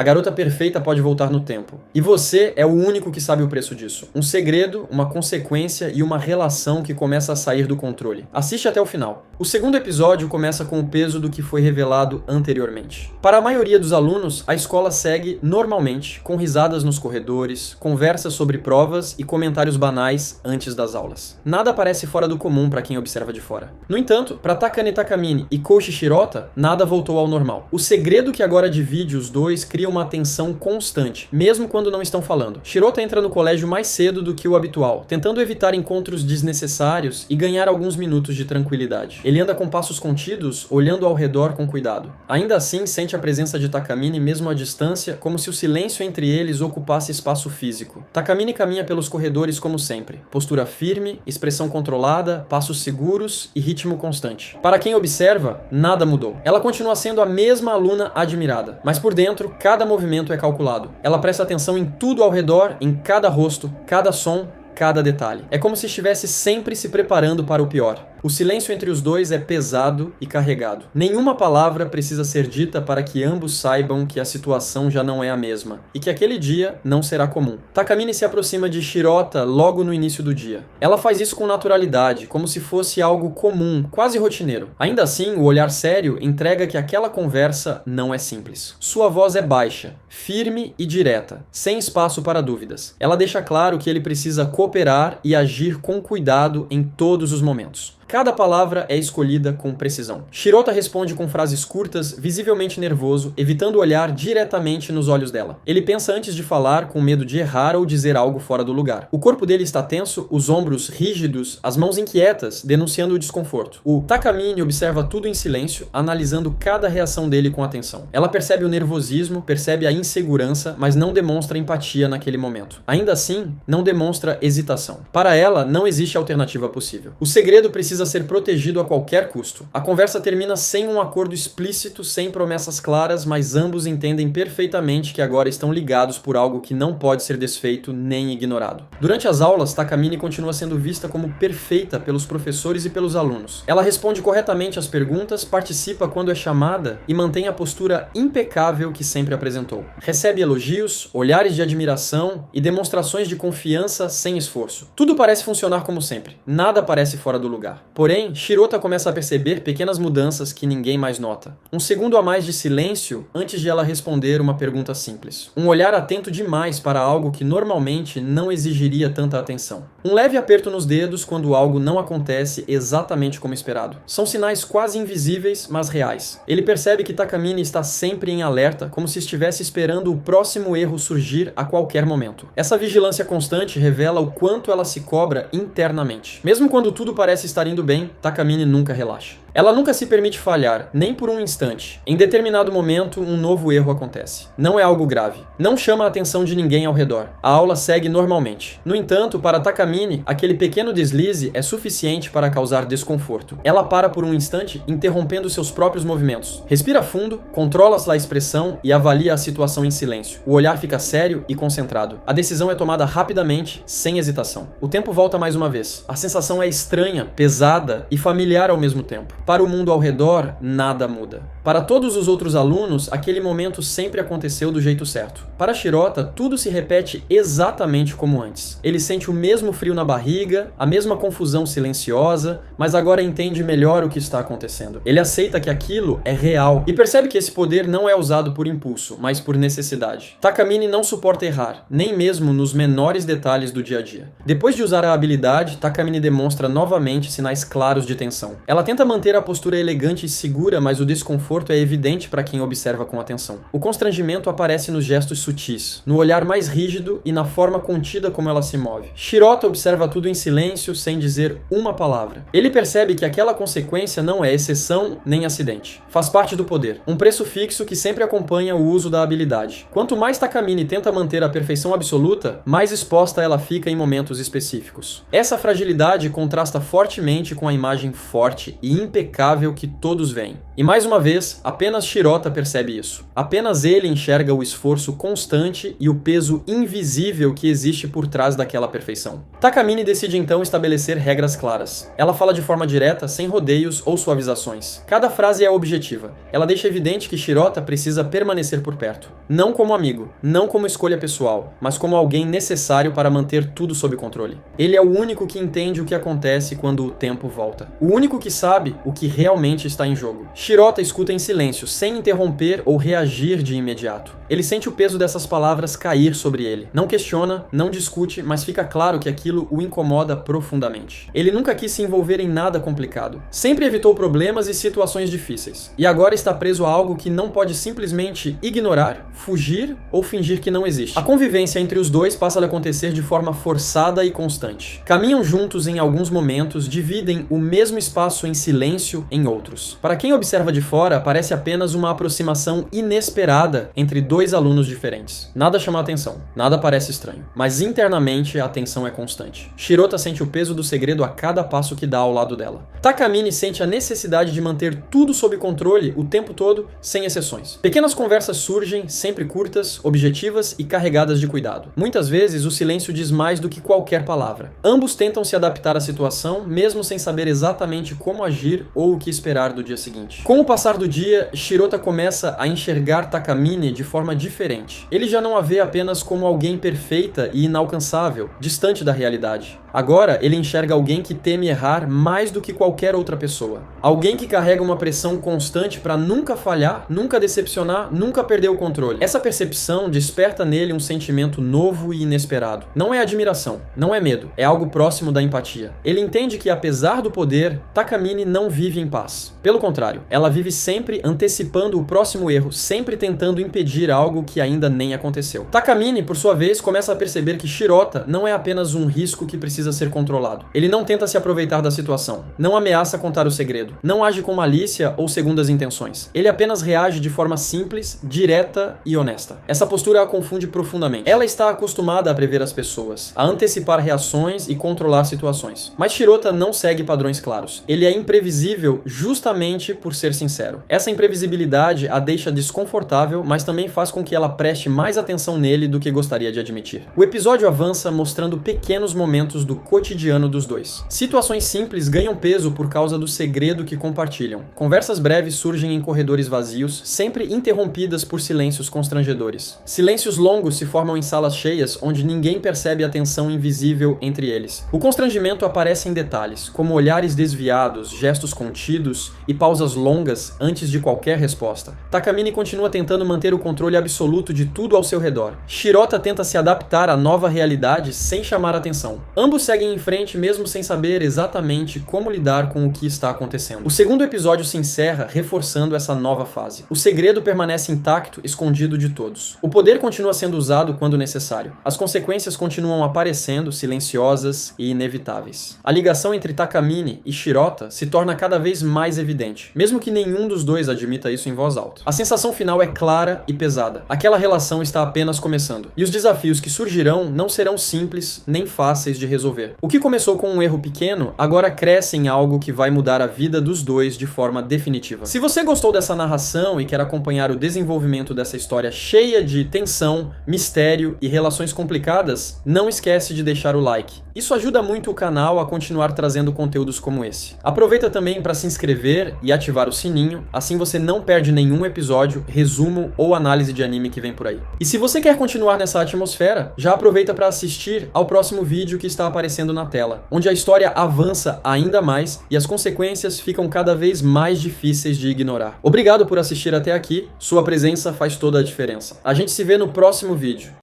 A garota perfeita pode voltar no tempo. E você é o único que sabe o preço disso. Um segredo, uma consequência e uma relação que começa a sair do controle. Assiste até o final. O segundo episódio começa com o peso do que foi revelado anteriormente. Para a maioria dos alunos, a escola segue normalmente, com risadas nos corredores, conversas sobre provas e comentários banais antes das aulas. Nada parece fora do comum para quem observa de fora. No entanto, para Takane Takamine e Koichi Shirota, nada voltou ao normal. O segredo que agora divide os dois cria uma tensão constante, mesmo quando não estão falando. Shirota entra no colégio mais cedo do que o habitual, tentando evitar encontros desnecessários e ganhar alguns minutos de tranquilidade. Ele anda com passos contidos, olhando ao redor com cuidado. Ainda assim, sente a presença de Takamine mesmo à distância, como se o silêncio entre eles ocupasse espaço físico. Takamine caminha pelos corredores como sempre. Postura firme, expressão controlada, passos seguros e ritmo constante. Para quem observa, nada mudou. Ela continua sendo a mesma aluna admirada, mas por dentro, cada movimento é calculado. Ela presta atenção em tudo ao redor, em cada rosto, cada som, cada detalhe. É como se estivesse sempre se preparando para o pior. O silêncio entre os dois é pesado e carregado. Nenhuma palavra precisa ser dita para que ambos saibam que a situação já não é a mesma e que aquele dia não será comum. Takamine se aproxima de Shirota logo no início do dia. Ela faz isso com naturalidade, como se fosse algo comum, quase rotineiro. Ainda assim, o olhar sério entrega que aquela conversa não é simples. Sua voz é baixa, firme e direta, sem espaço para dúvidas. Ela deixa claro que ele precisa cooperar e agir com cuidado em todos os momentos. Cada palavra é escolhida com precisão. Shirota responde com frases curtas, visivelmente nervoso, evitando olhar diretamente nos olhos dela. Ele pensa antes de falar, com medo de errar ou dizer algo fora do lugar. O corpo dele está tenso, os ombros rígidos, as mãos inquietas, denunciando o desconforto. O Takamine observa tudo em silêncio, analisando cada reação dele com atenção. Ela percebe o nervosismo, percebe a insegurança, mas não demonstra empatia naquele momento. Ainda assim, não demonstra hesitação. Para ela, não existe alternativa possível. O segredo precisa ser protegido a qualquer custo. A conversa termina sem um acordo explícito, sem promessas claras, mas ambos entendem perfeitamente que agora estão ligados por algo que não pode ser desfeito nem ignorado. Durante as aulas, Takamine continua sendo vista como perfeita pelos professores e pelos alunos. Ela responde corretamente às perguntas, participa quando é chamada e mantém a postura impecável que sempre apresentou. Recebe elogios, olhares de admiração e demonstrações de confiança sem esforço. Tudo parece funcionar como sempre. Nada parece fora do lugar. Porém, Shirota começa a perceber pequenas mudanças que ninguém mais nota. Um segundo a mais de silêncio antes de ela responder uma pergunta simples. Um olhar atento demais para algo que normalmente não exigiria tanta atenção. Um leve aperto nos dedos quando algo não acontece exatamente como esperado. São sinais quase invisíveis, mas reais. Ele percebe que Takamine está sempre em alerta, como se estivesse esperando o próximo erro surgir a qualquer momento. Essa vigilância constante revela o quanto ela se cobra internamente. Mesmo quando tudo parece estar indo bem, Takamine nunca relaxa. Ela nunca se permite falhar, nem por um instante. Em determinado momento, um novo erro acontece. Não é algo grave. Não chama a atenção de ninguém ao redor. A aula segue normalmente. No entanto, para Takamine, aquele pequeno deslize é suficiente para causar desconforto. Ela para por um instante, interrompendo seus próprios movimentos. Respira fundo, controla a expressão e avalia a situação em silêncio. O olhar fica sério e concentrado. A decisão é tomada rapidamente, sem hesitação. O tempo volta mais uma vez. A sensação é estranha, pesada e familiar ao mesmo tempo. Para o mundo ao redor, nada muda. Para todos os outros alunos, aquele momento sempre aconteceu do jeito certo. Para Shirota, tudo se repete exatamente como antes. Ele sente o mesmo frio na barriga, a mesma confusão silenciosa, mas agora entende melhor o que está acontecendo. Ele aceita que aquilo é real e percebe que esse poder não é usado por impulso, mas por necessidade. Takamine não suporta errar, nem mesmo nos menores detalhes do dia a dia. Depois de usar a habilidade, Takamine demonstra novamente sinais claros de tensão. Ela tenta manter a postura elegante e segura, mas o desconforto é evidente para quem observa com atenção. O constrangimento aparece nos gestos sutis, no olhar mais rígido e na forma contida como ela se move. Shirota observa tudo em silêncio, sem dizer uma palavra. Ele percebe que aquela consequência não é exceção nem acidente. Faz parte do poder, um preço fixo que sempre acompanha o uso da habilidade. Quanto mais Takamine tenta manter a perfeição absoluta, mais exposta ela fica em momentos específicos. Essa fragilidade contrasta fortemente com a imagem forte e impecável impecável que todos veem. E mais uma vez, apenas Shirota percebe isso. Apenas ele enxerga o esforço constante e o peso invisível que existe por trás daquela perfeição. Takamine decide então estabelecer regras claras. Ela fala de forma direta, sem rodeios ou suavizações. Cada frase é objetiva. Ela deixa evidente que Shirota precisa permanecer por perto. Não como amigo, não como escolha pessoal, mas como alguém necessário para manter tudo sob controle. Ele é o único que entende o que acontece quando o tempo volta. O único que sabe o que realmente está em jogo. Shirota escuta em silêncio, sem interromper ou reagir de imediato. Ele sente o peso dessas palavras cair sobre ele. Não questiona, não discute, mas fica claro que aquilo o incomoda profundamente. Ele nunca quis se envolver em nada complicado. Sempre evitou problemas e situações difíceis. E agora está preso a algo que não pode simplesmente ignorar, fugir ou fingir que não existe. A convivência entre os dois passa a acontecer de forma forçada e constante. Caminham juntos em alguns momentos, dividem o mesmo espaço em silêncio em outros. Para quem observa de fora, parece apenas uma aproximação inesperada entre dois alunos diferentes. Nada chama a atenção, nada parece estranho, mas internamente a atenção é constante. Shirota sente o peso do segredo a cada passo que dá ao lado dela. Takamine sente a necessidade de manter tudo sob controle o tempo todo, sem exceções. Pequenas conversas surgem, sempre curtas, objetivas e carregadas de cuidado. Muitas vezes o silêncio diz mais do que qualquer palavra. Ambos tentam se adaptar à situação, mesmo sem saber exatamente como agir ou o que esperar do dia seguinte. Com o passar do dia, Shirota começa a enxergar Takamine de forma diferente. Ele já não a vê apenas como alguém perfeita e inalcançável, distante da realidade. Agora, ele enxerga alguém que teme errar mais do que qualquer outra pessoa. Alguém que carrega uma pressão constante para nunca falhar, nunca decepcionar, nunca perder o controle. Essa percepção desperta nele um sentimento novo e inesperado. Não é admiração, não é medo, é algo próximo da empatia. Ele entende que, apesar do poder, Takamine não vive em paz. Pelo contrário, ela vive sempre antecipando o próximo erro, sempre tentando impedir algo que ainda nem aconteceu. Takamine, por sua vez, começa a perceber que Shirota não é apenas um risco que precisa ser controlado. Ele não tenta se aproveitar da situação, não ameaça contar o segredo, não age com malícia ou segundas intenções. Ele apenas reage de forma simples, direta e honesta. Essa postura a confunde profundamente. Ela está acostumada a prever as pessoas, a antecipar reações e controlar situações. Mas Shirota não segue padrões claros. Ele é imprevisível justamente por ser sincero. Essa imprevisibilidade a deixa desconfortável, mas também faz com que ela preste mais atenção nele do que gostaria de admitir. O episódio avança mostrando pequenos momentos do cotidiano dos dois. Situações simples ganham peso por causa do segredo que compartilham. Conversas breves surgem em corredores vazios, sempre interrompidas por silêncios constrangedores. Silêncios longos se formam em salas cheias, onde ninguém percebe a tensão invisível entre eles. O constrangimento aparece em detalhes, como olhares desviados, gestos contidos e pausas longas antes de qualquer resposta. Takamine continua tentando manter o controle absoluto de tudo ao seu redor. Shirota tenta se adaptar à nova realidade sem chamar atenção. Ambos seguem em frente mesmo sem saber exatamente como lidar com o que está acontecendo. O segundo episódio se encerra reforçando essa nova fase. O segredo permanece intacto, escondido de todos. O poder continua sendo usado quando necessário. As consequências continuam aparecendo, silenciosas e inevitáveis. A ligação entre Takamine e Shirota se torna cada vez mais evidente, mesmo que nenhum dos dois admita isso em voz alta. A sensação final é clara e pesada. Aquela relação está apenas começando. E os desafios que surgirão não serão simples nem fáceis de resolver. O que começou com um erro pequeno, agora cresce em algo que vai mudar a vida dos dois de forma definitiva. Se você gostou dessa narração e quer acompanhar o desenvolvimento dessa história cheia de tensão, mistério e relações complicadas, não esquece de deixar o like. Isso ajuda muito o canal a continuar trazendo conteúdos como esse. Aproveita também para se inscrever e ativar o sininho, assim você não perde nenhum episódio, resumo ou análise de anime que vem por aí. E se você quer continuar nessa atmosfera, já aproveita para assistir ao próximo vídeo que está aparecendo na tela, onde a história avança ainda mais e as consequências ficam cada vez mais difíceis de ignorar. Obrigado por assistir até aqui, sua presença faz toda a diferença. A gente se vê no próximo vídeo.